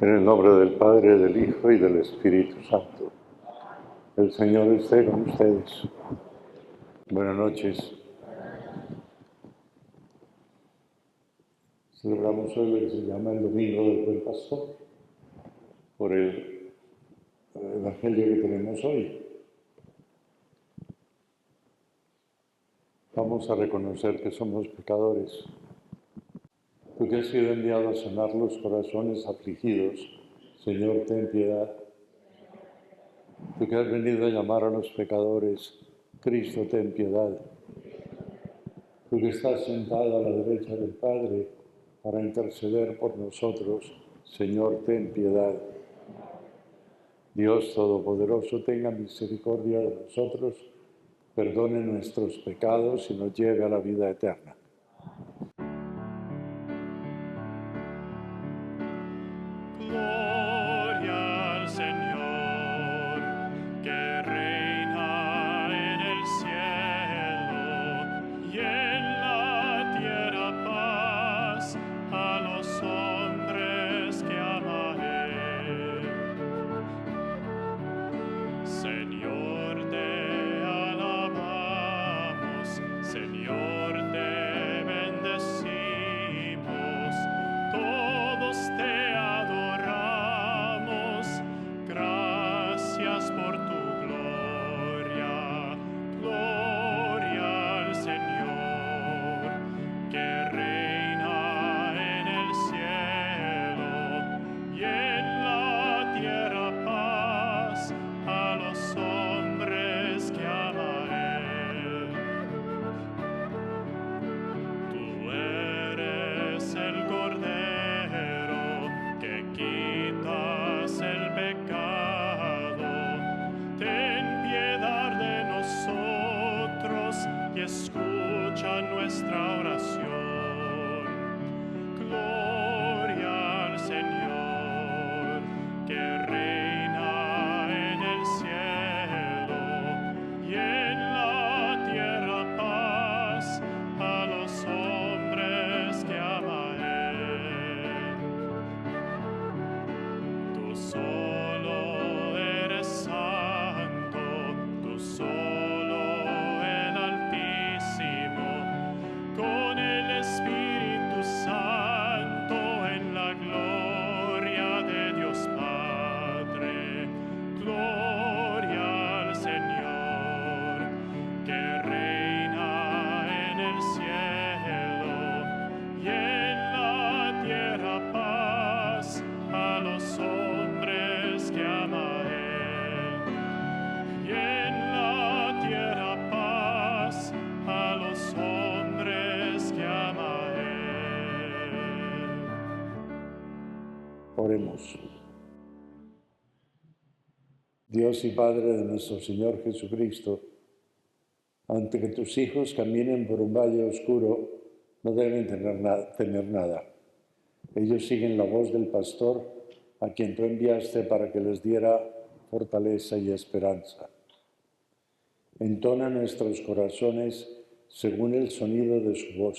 En el nombre del Padre, del Hijo y del Espíritu Santo. El Señor esté con ustedes. Buenas noches. Celebramos hoy lo que se llama el Domingo del Buen Pastor, por el Evangelio que tenemos hoy. Vamos a reconocer que somos pecadores. Tú que has sido enviado a sanar los corazones afligidos, Señor, ten piedad. Tú que has venido a llamar a los pecadores, Cristo, ten piedad. Tú que estás sentado a la derecha del Padre para interceder por nosotros, Señor, ten piedad. Dios Todopoderoso, tenga misericordia de nosotros, perdone nuestros pecados y nos lleve a la vida eterna. Gloria al Señor, que reina en el cielo y en la tierra paz a los hombres que ama Él. Señor, te alabamos, Señor, te bendecimos, todos te adoramos, gracias por tu gloria, gloria al Señor, que reina en el cielo y en la tierra paz a los hombres que ama Él. Tú eres el Cordero que quitas el pecado. Ten piedad de nosotros y escucha nuestra oración. Gloria al Señor, que reina en el cielo y en la tierra paz a los hombres que ama Él. Tú solo eres santo, tú solo el Altísimo, con el Espíritu Santo en la gloria de Dios Padre. Gloria al Señor, que reina en el cielo y en la tierra paz a los hombres que ama Él. Y en la tierra paz a los hombres que ama Él. Oremos. Dios y Padre de nuestro Señor Jesucristo, ante que tus hijos caminen por un valle oscuro, no deben temer nada. Ellos siguen la voz del pastor, a quien tú enviaste para que les diera fortaleza y esperanza. Entona nuestros corazones según el sonido de su voz.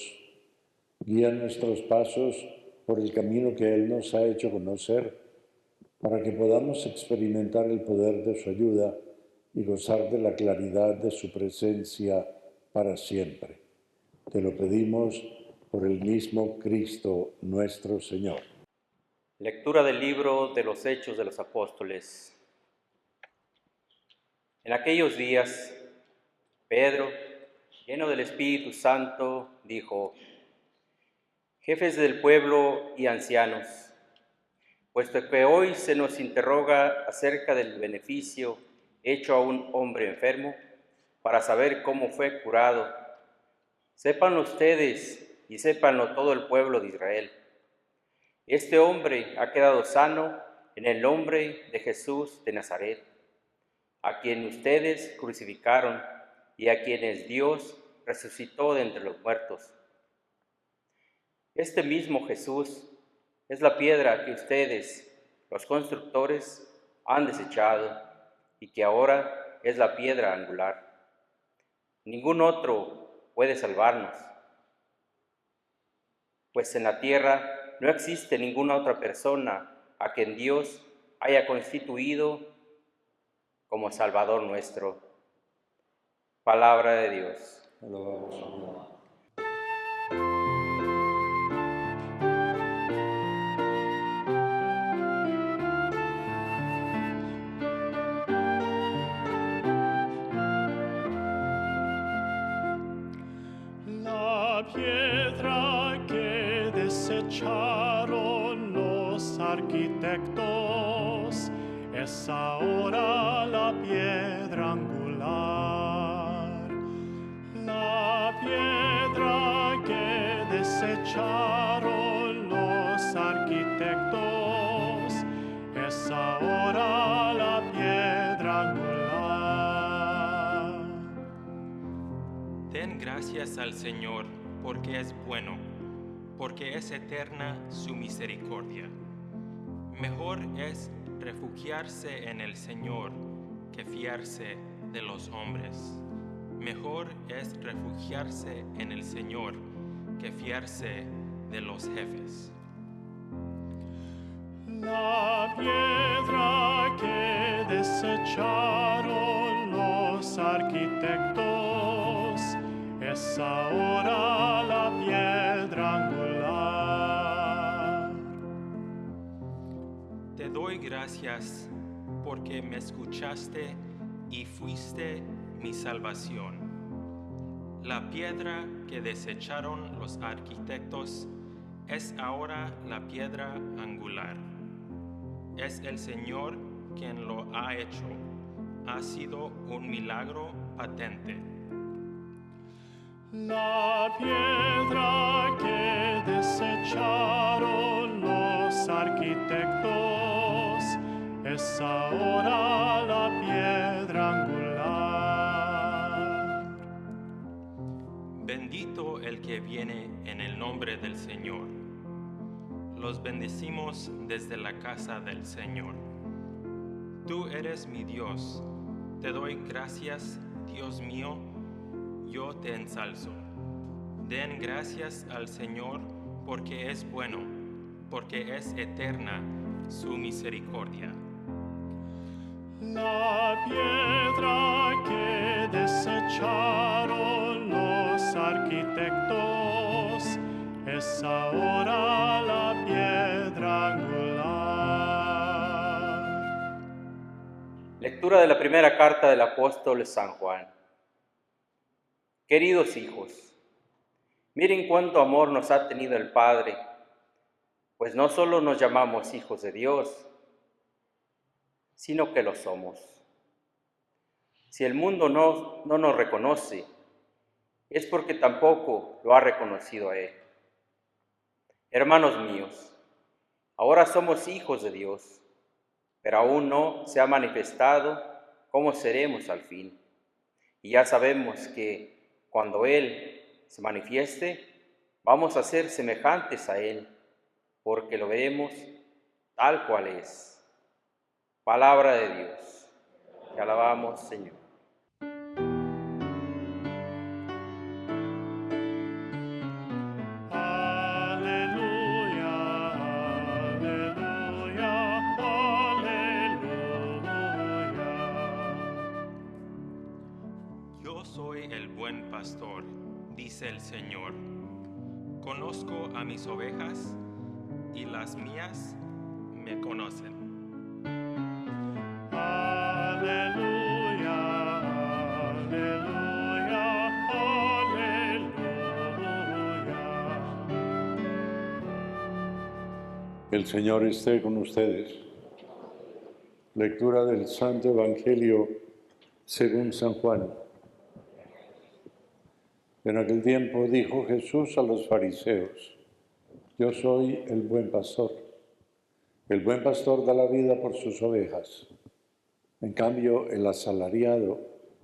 Guía nuestros pasos por el camino que Él nos ha hecho conocer, para que podamos experimentar el poder de su ayuda y gozar de la claridad de su presencia para siempre. Te lo pedimos por el mismo Cristo nuestro Señor. Lectura del libro de los Hechos de los Apóstoles. En aquellos días, Pedro, lleno del Espíritu Santo, dijo: Jefes del pueblo y ancianos, puesto que hoy se nos interroga acerca del beneficio hecho a un hombre enfermo, para saber cómo fue curado, sépanlo ustedes y sépanlo todo el pueblo de Israel. Este hombre ha quedado sano en el nombre de Jesús de Nazaret, a quien ustedes crucificaron y a quienes Dios resucitó de entre los muertos. Este mismo Jesús es la piedra que ustedes, los constructores, han desechado y que ahora es la piedra angular. Ningún otro puede salvarnos, pues en la tierra no existe ninguna otra persona a quien Dios haya constituido como Salvador nuestro. Palabra de Dios. Alabamos, Señor. La piedra que desecharon los arquitectos es ahora la piedra angular. La piedra que desecharon los arquitectos es ahora la piedra angular. Den gracias al Señor, porque es bueno, porque es eterna su misericordia. Mejor es refugiarse en el Señor que fiarse de los hombres. Mejor es refugiarse en el Señor que fiarse de los jefes. La piedra que desecharon los arquitectos es ahora la piedra angular. Te doy gracias porque me escuchaste y fuiste mi salvación. La piedra que desecharon los arquitectos es ahora la piedra angular. Es el Señor quien lo ha hecho. Ha sido un milagro patente. La piedra que desecharon los arquitectos es ahora la piedra angular. Bendito el que viene en el nombre del Señor. Los bendecimos desde la casa del Señor. Tú eres mi Dios. Te doy gracias, Dios mío. Yo te ensalzo. Den gracias al Señor porque es bueno, porque es eterna su misericordia. La piedra que desecharon los arquitectos es ahora la piedra angular. Lectura de la primera carta del apóstol San Juan. Queridos hijos, miren cuánto amor nos ha tenido el Padre, pues no solo nos llamamos hijos de Dios, sino que lo somos. Si el mundo no nos reconoce, es porque tampoco lo ha reconocido a Él. Hermanos míos, ahora somos hijos de Dios, pero aún no se ha manifestado cómo seremos al fin. Y ya sabemos que cuando Él se manifieste, vamos a ser semejantes a Él, porque lo veremos tal cual es. Palabra de Dios. Te alabamos, Señor. Aleluya, aleluya, aleluya. Yo soy el buen pastor, dice el Señor. Conozco a mis ovejas y las mías me conocen. Aleluya, aleluya, aleluya. El Señor esté con ustedes. Lectura del Santo Evangelio según San Juan. En aquel tiempo dijo Jesús a los fariseos: Yo soy el buen pastor. El buen pastor da la vida por sus ovejas. En cambio, el asalariado,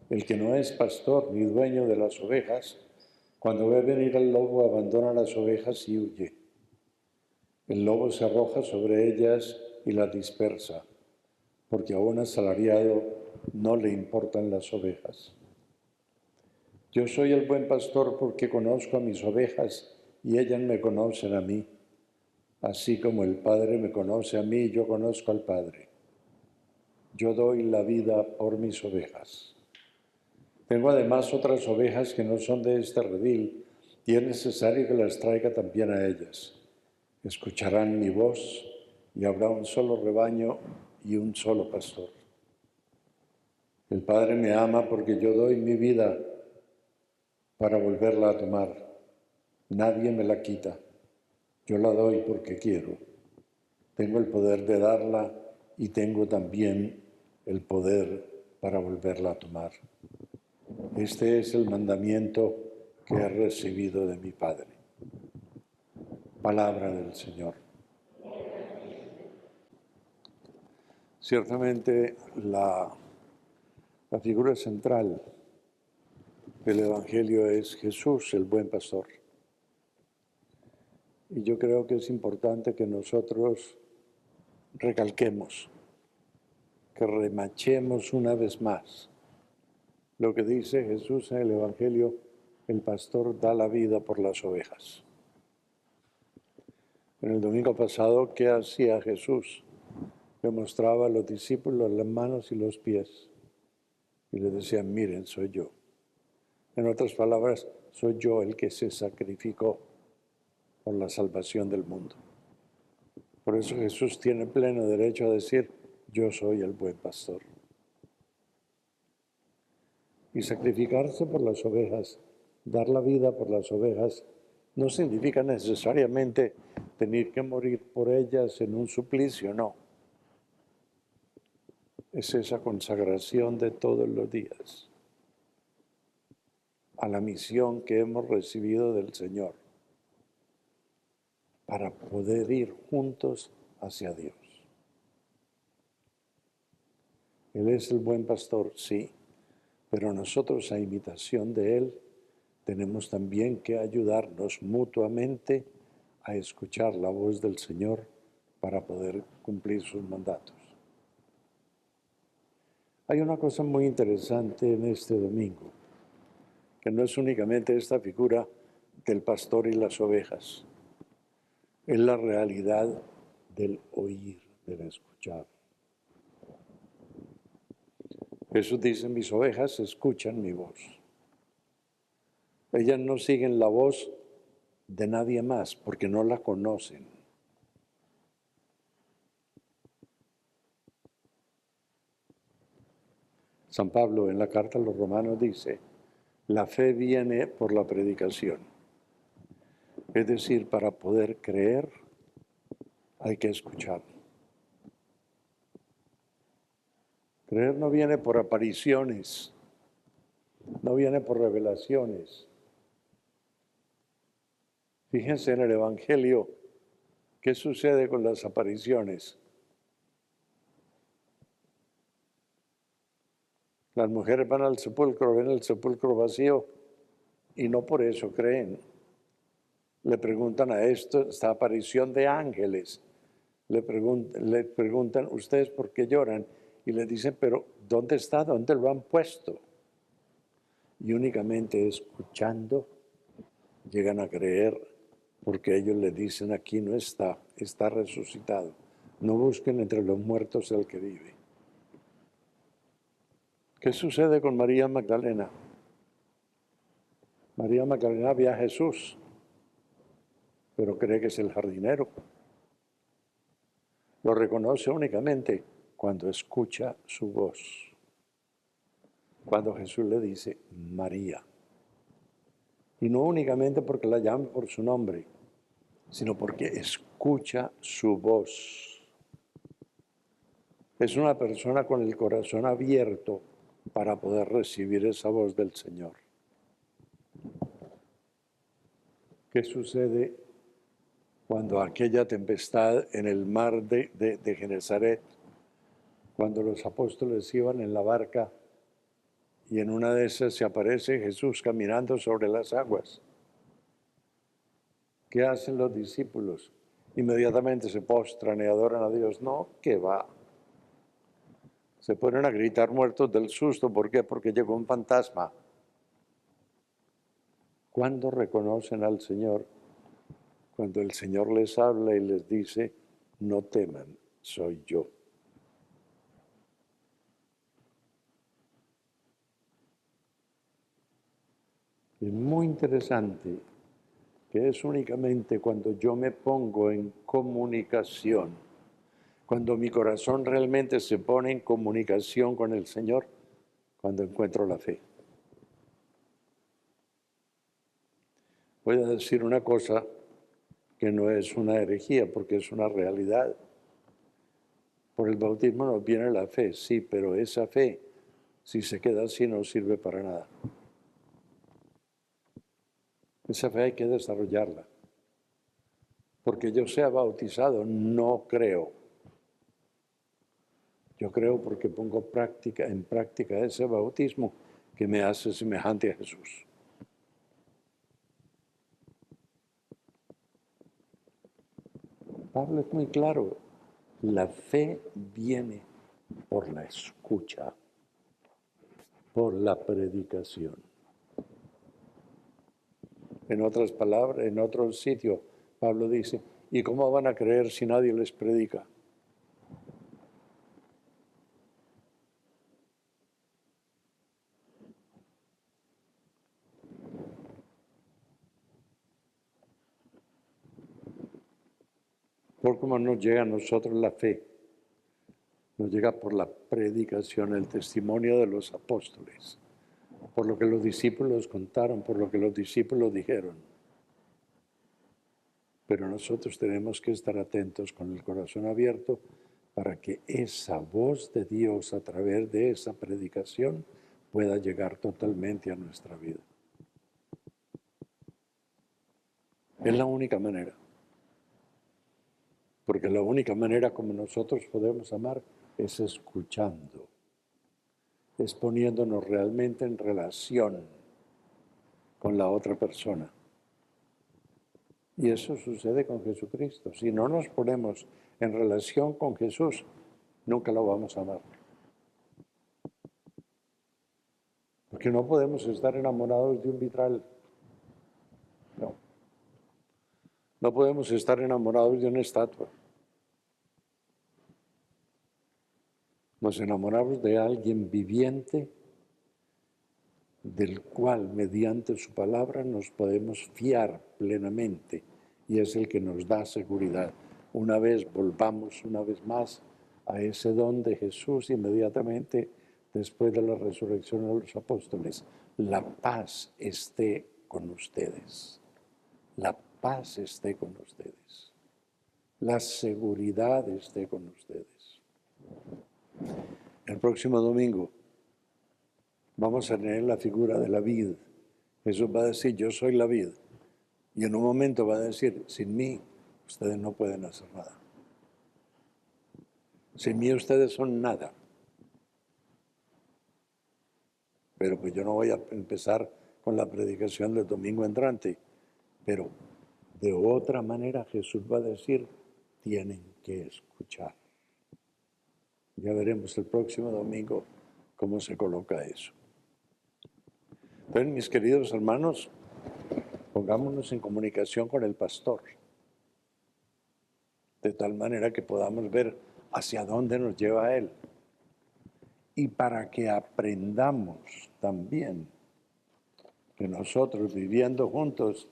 el que no es pastor ni dueño de las ovejas, cuando ve venir al lobo, abandona las ovejas y huye. El lobo se arroja sobre ellas y las dispersa, porque a un asalariado no le importan las ovejas. Yo soy el buen pastor porque conozco a mis ovejas y ellas me conocen a mí. Así como el Padre me conoce a mí, yo conozco al Padre. Yo doy la vida por mis ovejas. Tengo además otras ovejas que no son de este redil, y es necesario que las traiga también a ellas. Escucharán mi voz, y habrá un solo rebaño y un solo pastor. El Padre me ama porque yo doy mi vida para volverla a tomar. Nadie me la quita. Yo la doy porque quiero. Tengo el poder de darla y tengo también el poder para volverla a tomar. Este es el mandamiento que he recibido de mi Padre. Palabra del Señor. Ciertamente la figura central del Evangelio es Jesús, el buen pastor. Y yo creo que es importante que nosotros recalquemos, que remachemos una vez más lo que dice Jesús en el Evangelio: el pastor da la vida por las ovejas. En el domingo pasado, ¿qué hacía Jesús? Le mostraba a los discípulos las manos y los pies y les decía: miren, soy yo. En otras palabras, soy yo el que se sacrificó por la salvación del mundo. Por eso Jesús tiene pleno derecho a decir: yo soy el buen pastor. Y sacrificarse por las ovejas, dar la vida por las ovejas, no significa necesariamente tener que morir por ellas en un suplicio, no. Es esa consagración de todos los días a la misión que hemos recibido del Señor para poder ir juntos hacia Dios. Él es el buen pastor, sí, pero nosotros, a imitación de Él, tenemos también que ayudarnos mutuamente a escuchar la voz del Señor para poder cumplir sus mandatos. Hay una cosa muy interesante en este domingo, que no es únicamente esta figura del pastor y las ovejas, es la realidad del oír, del escuchar. Jesús dice: mis ovejas escuchan mi voz. Ellas no siguen la voz de nadie más porque no la conocen. San Pablo en la carta a los Romanos dice: la fe viene por la predicación. Es decir, para poder creer hay que escuchar. Creer no viene por apariciones, no viene por revelaciones. Fíjense en el Evangelio, ¿qué sucede con las apariciones? Las mujeres van al sepulcro, ven el sepulcro vacío y no por eso creen. Le preguntan a esta aparición de ángeles, le preguntan: ¿ustedes por qué lloran? Y les dicen: pero ¿dónde está? ¿Dónde lo han puesto? Y únicamente escuchando llegan a creer, porque ellos le dicen: aquí no está, está resucitado. No busquen entre los muertos el que vive. ¿Qué sucede con María Magdalena? María Magdalena ve a Jesús, pero cree que es el jardinero. Lo reconoce únicamente cuando escucha su voz. Cuando Jesús le dice: María. Y no únicamente porque la llama por su nombre, sino porque escucha su voz. Es una persona con el corazón abierto para poder recibir esa voz del Señor. ¿Qué sucede cuando aquella tempestad en el mar de Genesaret, cuando los apóstoles iban en la barca y en una de esas se aparece Jesús caminando sobre las aguas? ¿Qué hacen los discípulos? Inmediatamente se postran y adoran a Dios. No, ¿qué va? Se ponen a gritar muertos del susto. ¿Por qué? Porque llegó un fantasma. ¿Cuándo reconocen al Señor? cuando el Señor les habla y les dice, no teman, soy yo. Es muy interesante que es únicamente cuando yo me pongo en comunicación, cuando mi corazón realmente se pone en comunicación con el Señor, cuando encuentro la fe. Voy a decir una cosa que no es una herejía, porque es una realidad. Por el bautismo nos viene la fe, sí, pero esa fe, si se queda así, no sirve para nada. Esa fe hay que desarrollarla. Porque yo sea bautizado, no creo. Yo creo porque pongo en práctica ese bautismo que me hace semejante a Jesús. Pablo es muy claro. La fe viene por la escucha, por la predicación. En otras palabras, en otro sitio, Pablo dice, ¿y cómo van a creer si nadie les predica? Por cómo nos llega a nosotros la fe, nos llega por la predicación, el testimonio de los apóstoles, por lo que los discípulos contaron, por lo que los discípulos dijeron. Pero nosotros tenemos que estar atentos con el corazón abierto para que esa voz de Dios a través de esa predicación pueda llegar totalmente a nuestra vida. Es la única manera. Porque la única manera como nosotros podemos amar es escuchando, es poniéndonos realmente en relación con la otra persona. Y eso sucede con Jesucristo. Si no nos ponemos en relación con Jesús, nunca lo vamos a amar. Porque no podemos estar enamorados de un vitral. No. No podemos estar enamorados de una estatua. Nos enamoramos de alguien viviente, del cual mediante su palabra nos podemos fiar plenamente y es el que nos da seguridad. Una vez volvamos una vez más a ese don de Jesús inmediatamente después de la resurrección de los apóstoles. La paz esté con ustedes. La paz esté con ustedes. La seguridad esté con ustedes. El próximo domingo vamos a tener la figura de la vid. Jesús va a decir, yo soy la vid. Y en un momento va a decir, sin mí, ustedes no pueden hacer nada. Sin mí ustedes son nada. Pero pues yo no voy a empezar con la predicación del domingo entrante. Pero de otra manera Jesús va a decir, tienen que escuchar. Ya veremos el próximo domingo cómo se coloca eso. Entonces, mis queridos hermanos, pongámonos en comunicación con el pastor, de tal manera que podamos ver hacia dónde nos lleva él. Y para que aprendamos también que nosotros viviendo juntos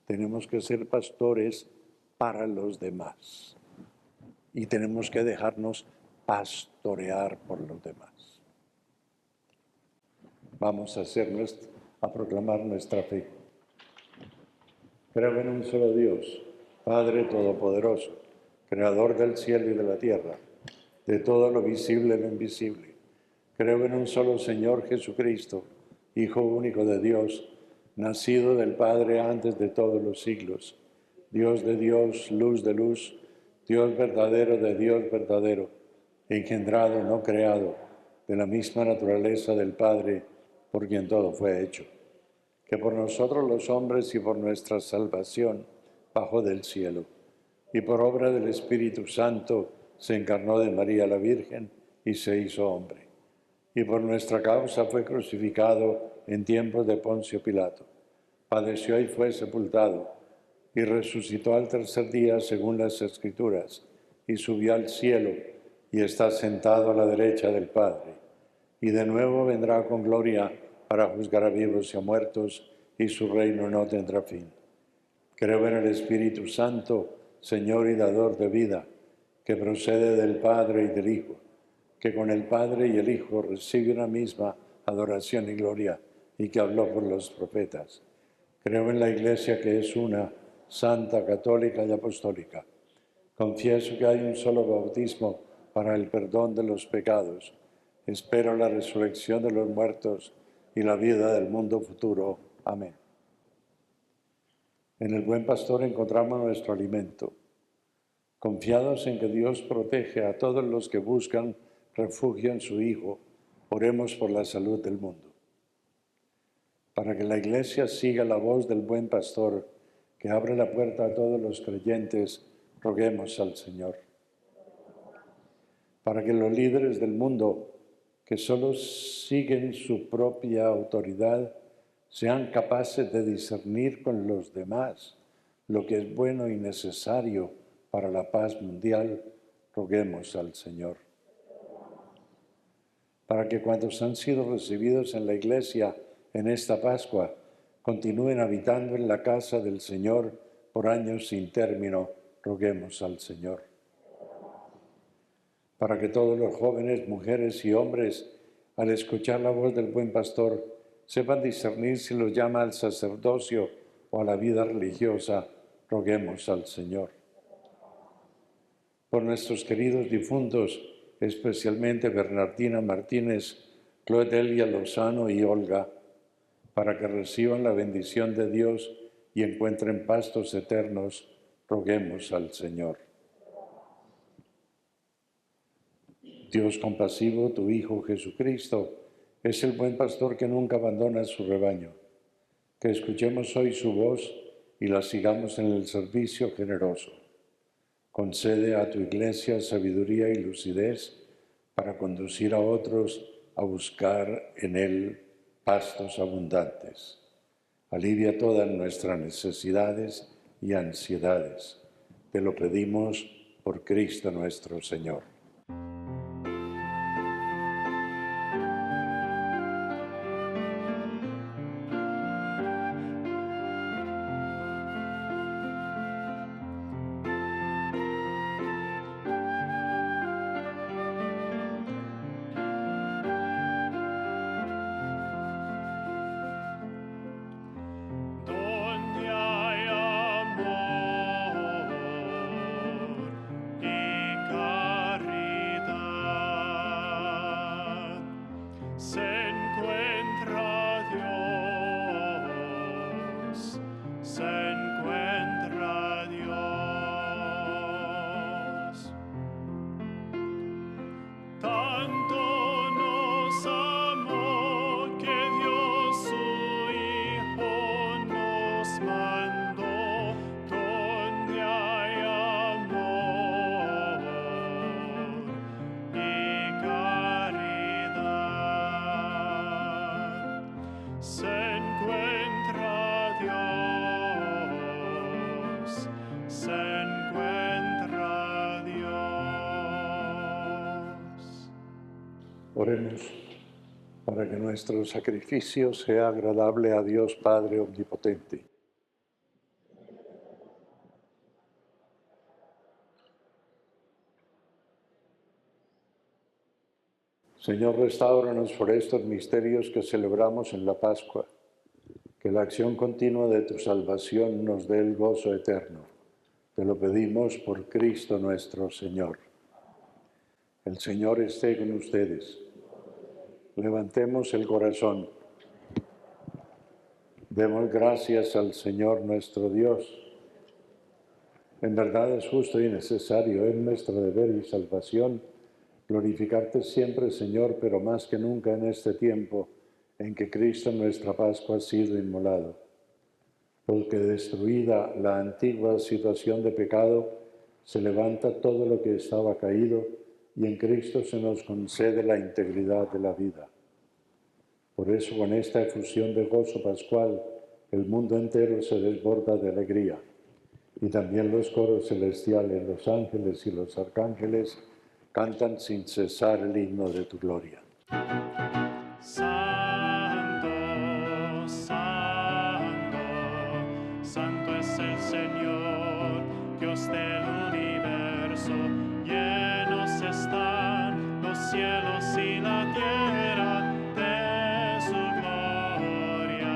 tenemos que ser pastores para los demás. Y tenemos que dejarnos pastorear por los demás. Vamos a proclamar nuestra fe. Creo en un solo Dios, Padre Todopoderoso, Creador del cielo y de la tierra, de todo lo visible y lo invisible. Creo en un solo Señor Jesucristo, Hijo único de Dios, nacido del Padre antes de todos los siglos, Dios de Dios, luz de luz, Dios verdadero de Dios verdadero, engendrado, no creado, de la misma naturaleza del Padre, por quien todo fue hecho, que por nosotros los hombres y por nuestra salvación bajó del cielo, y por obra del Espíritu Santo se encarnó de María la Virgen y se hizo hombre. Y por nuestra causa fue crucificado en tiempos de Poncio Pilato. Padeció y fue sepultado, y resucitó al tercer día según las Escrituras, y subió al cielo y está sentado a la derecha del Padre. Y de nuevo vendrá con gloria para juzgar a vivos y a muertos, y su reino no tendrá fin. Creo en el Espíritu Santo, Señor y dador de vida, que procede del Padre y del Hijo, que con el Padre y el Hijo recibe una misma adoración y gloria, y que habló por los profetas. Creo en la Iglesia que es una, santa, católica y apostólica. Confieso que hay un solo bautismo para el perdón de los pecados. Espero la resurrección de los muertos y la vida del mundo futuro. Amén. En el Buen Pastor encontramos nuestro alimento. Confiados en que Dios protege a todos los que buscan refugio en su Hijo, oremos por la salud del mundo. Para que la Iglesia siga la voz del Buen Pastor, que abre la puerta a todos los creyentes, roguemos al Señor. Para que los líderes del mundo, que solo siguen su propia autoridad, sean capaces de discernir con los demás lo que es bueno y necesario para la paz mundial, roguemos al Señor. Para que cuantos han sido recibidos en la Iglesia en esta Pascua, continúen habitando en la casa del Señor por años sin término, roguemos al Señor. Para que todos los jóvenes, mujeres y hombres, al escuchar la voz del Buen Pastor, sepan discernir si los llama al sacerdocio o a la vida religiosa, roguemos al Señor. Por nuestros queridos difuntos, especialmente Bernardina Martínez, Cloedelia Lozano y Olga, para que reciban la bendición de Dios y encuentren pastos eternos, roguemos al Señor. Dios compasivo, tu Hijo Jesucristo, es el buen pastor que nunca abandona su rebaño. Que escuchemos hoy su voz y la sigamos en el servicio generoso. Concede a tu Iglesia sabiduría y lucidez para conducir a otros a buscar en él pastos abundantes. Alivia todas nuestras necesidades y ansiedades. Te lo pedimos por Cristo nuestro Señor. Donde hay amor y caridad, se encuentra Dios, se encuentra Dios. Tanto nos amó que dio su Hijo, nos mandó. Donde hay amor y caridad, se encuentra Dios, se encuentra Dios. Oremos para que nuestro sacrificio sea agradable a Dios Padre Omnipotente. Señor, restáuranos por estos misterios que celebramos en la Pascua, que la acción continua de tu salvación nos dé el gozo eterno. Te lo pedimos por Cristo nuestro Señor. El Señor esté con ustedes. Levantemos el corazón. Demos gracias al Señor nuestro Dios. En verdad es justo y necesario, es nuestro deber y salvación, glorificarte siempre, Señor, pero más que nunca en este tiempo en que Cristo nuestra Pascua ha sido inmolado. Porque destruida la antigua situación de pecado, se levanta todo lo que estaba caído y en Cristo se nos concede la integridad de la vida. Por eso, con esta efusión de gozo pascual, el mundo entero se desborda de alegría. Y también los coros celestiales, los ángeles y los arcángeles cantan sin cesar el himno de tu gloria. Santo, santo, santo es el Señor, Dios del universo. Llenos están los cielos y la tierra de su gloria.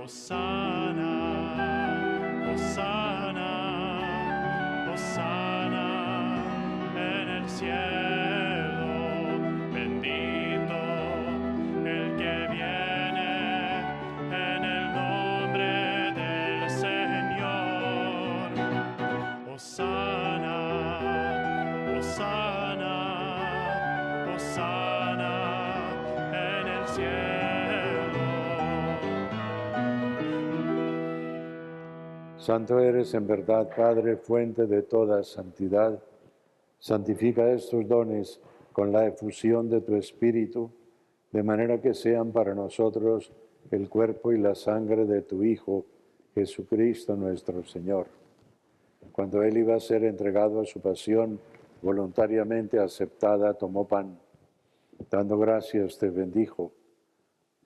Hosana, hosana, hosana en el cielo. Bendito el que viene en el nombre del Señor. Hosana, hosana, hosana en el cielo. Santo eres en verdad, Padre, fuente de toda santidad. Santifica estos dones con la efusión de tu Espíritu, de manera que sean para nosotros el cuerpo y la sangre de tu Hijo, Jesucristo nuestro Señor. Cuando Él iba a ser entregado a su pasión, voluntariamente aceptada, tomó pan. Dando gracias, te bendijo,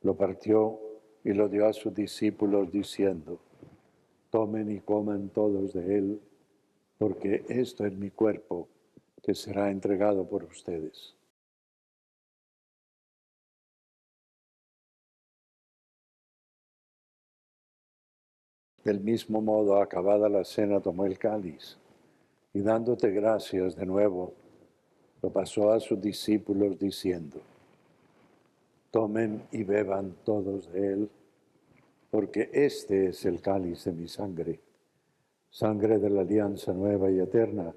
lo partió y lo dio a sus discípulos, diciendo: tomen y coman todos de él, porque esto es mi cuerpo, que será entregado por ustedes. Del mismo modo, acabada la cena, tomó el cáliz y dándote gracias de nuevo, lo pasó a sus discípulos diciendo: tomen y beban todos de él, porque este es el cáliz de mi sangre, sangre de la alianza nueva y eterna,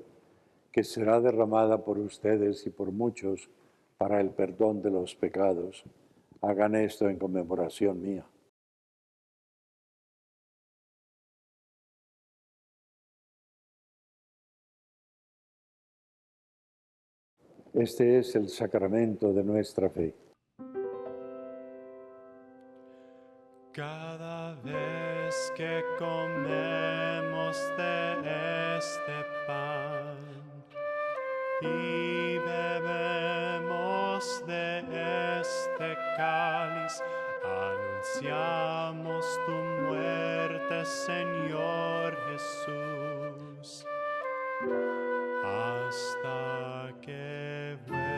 que será derramada por ustedes y por muchos para el perdón de los pecados. Hagan esto en conmemoración mía. Este es el sacramento de nuestra fe. Cada vez que comemos de este pan y bebemos de este cáliz, anunciamos tu muerte, Señor Jesús, hasta que vuelvas.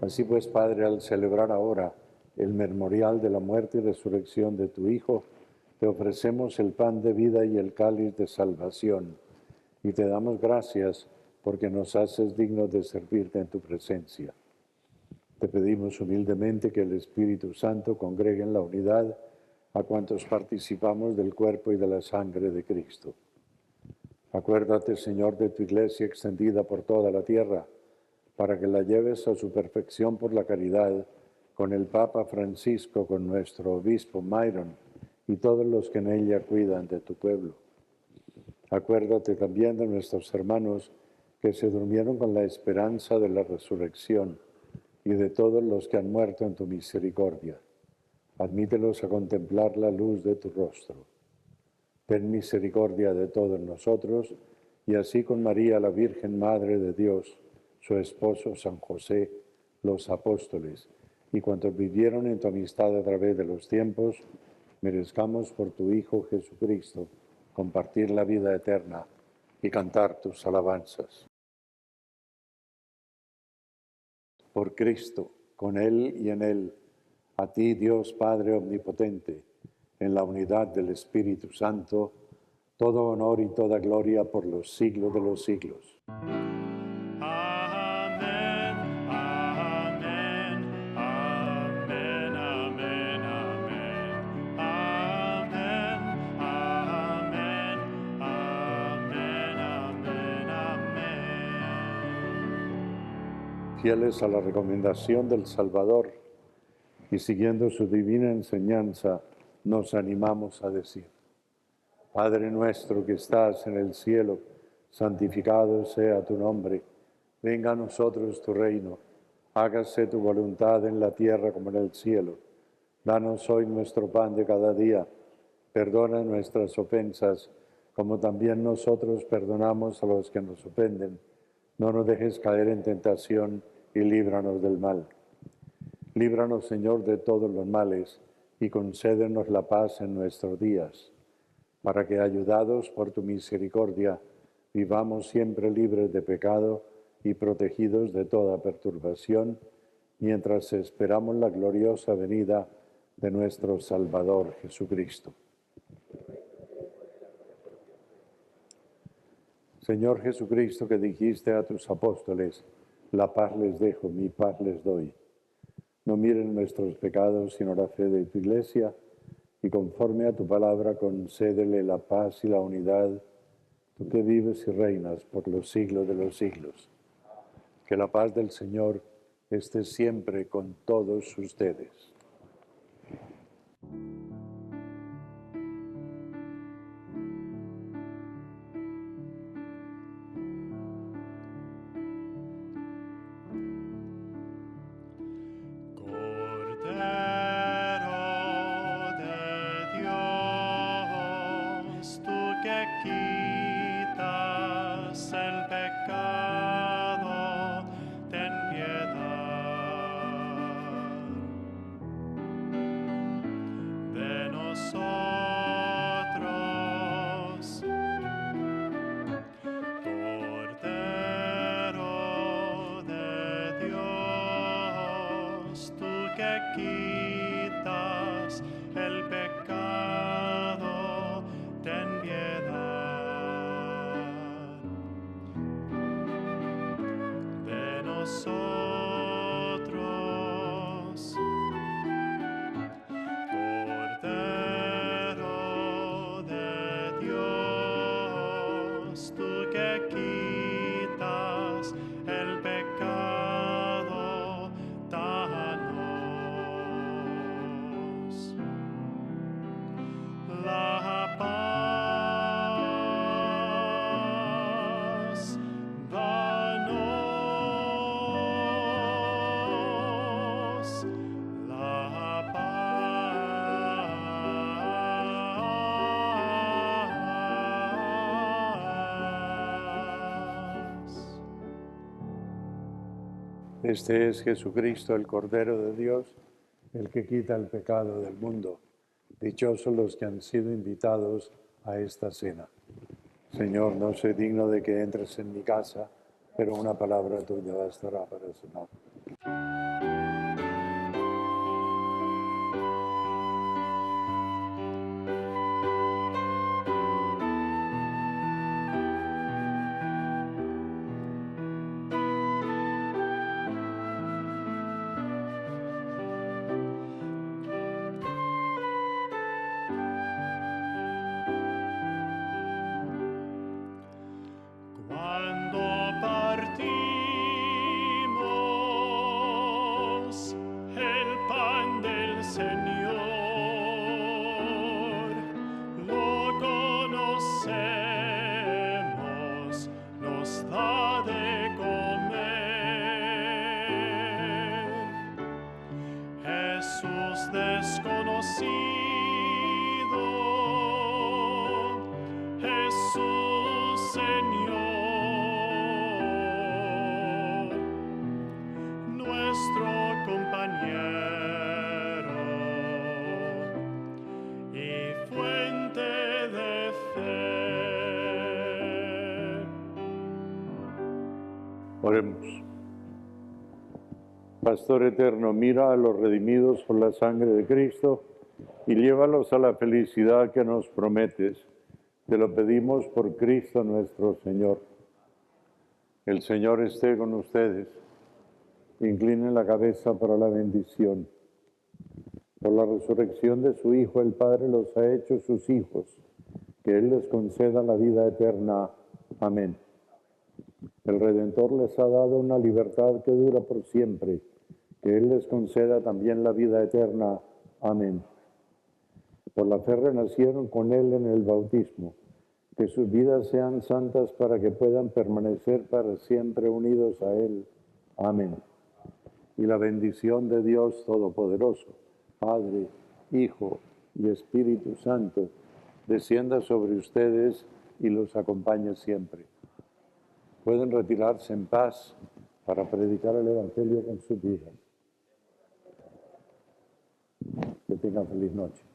Así pues, Padre, al celebrar ahora el memorial de la muerte y resurrección de tu Hijo, te ofrecemos el pan de vida y el cáliz de salvación, y te damos gracias porque nos haces dignos de servirte en tu presencia. Te pedimos humildemente que el Espíritu Santo congregue en la unidad a cuantos participamos del cuerpo y de la sangre de Cristo. Acuérdate, Señor, de tu Iglesia extendida por toda la tierra, para que la lleves a su perfección por la caridad, con el Papa Francisco, con nuestro obispo Myron y todos los que en ella cuidan de tu pueblo. Acuérdate también de nuestros hermanos que se durmieron con la esperanza de la resurrección y de todos los que han muerto en tu misericordia. Admítelos a contemplar la luz de tu rostro. Ten misericordia de todos nosotros, y así con María, la Virgen Madre de Dios, su esposo San José, los apóstoles y cuantos vivieron en tu amistad a través de los tiempos, merezcamos por tu Hijo Jesucristo compartir la vida eterna y cantar tus alabanzas. Por Cristo, con Él y en Él, a ti, Dios Padre Omnipotente, en la unidad del Espíritu Santo, todo honor y toda gloria por los siglos de los siglos. Amén, amén, amén, amén, amén, amén, amén, amén, amén, amén. Fieles a la recomendación del Salvador y siguiendo su divina enseñanza, nos animamos a decir: Padre nuestro que estás en el cielo, santificado sea tu nombre. Venga a nosotros tu reino. Hágase tu voluntad en la tierra como en el cielo. Danos hoy nuestro pan de cada día. Perdona nuestras ofensas, como también nosotros perdonamos a los que nos ofenden. No nos dejes caer en tentación y líbranos del mal. Líbranos, Señor, de todos los males y concédenos la paz en nuestros días, para que, ayudados por tu misericordia, vivamos siempre libres de pecado y protegidos de toda perturbación, mientras esperamos la gloriosa venida de nuestro Salvador Jesucristo. Señor Jesucristo, que dijiste a tus apóstoles, la paz les dejo, mi paz les doy. No miren nuestros pecados, sino la fe de tu Iglesia, y conforme a tu palabra concédele la paz y la unidad, tú que vives y reinas por los siglos de los siglos. Que la paz del Señor esté siempre con todos ustedes. Este es Jesucristo, el Cordero de Dios, el que quita el pecado del mundo. Dichosos los que han sido invitados a esta cena. Señor, no soy digno de que entres en mi casa, pero una palabra tuya bastará para sanar. Oremos. Pastor eterno, mira a los redimidos por la sangre de Cristo y llévalos a la felicidad que nos prometes. Te lo pedimos por Cristo nuestro Señor. El Señor esté con ustedes. Inclinen la cabeza para la bendición. Por la resurrección de su Hijo, el Padre los ha hecho sus hijos. Que Él les conceda la vida eterna. Amén. El Redentor les ha dado una libertad que dura por siempre. Que Él les conceda también la vida eterna. Amén. Por la fe renacieron con Él en el bautismo. Que sus vidas sean santas para que puedan permanecer para siempre unidos a Él. Amén. y la bendición de Dios Todopoderoso, Padre, Hijo y Espíritu Santo, descienda sobre ustedes y los acompañe siempre. Pueden retirarse en paz para predicar el Evangelio con sus hijas. Que tengan feliz noche.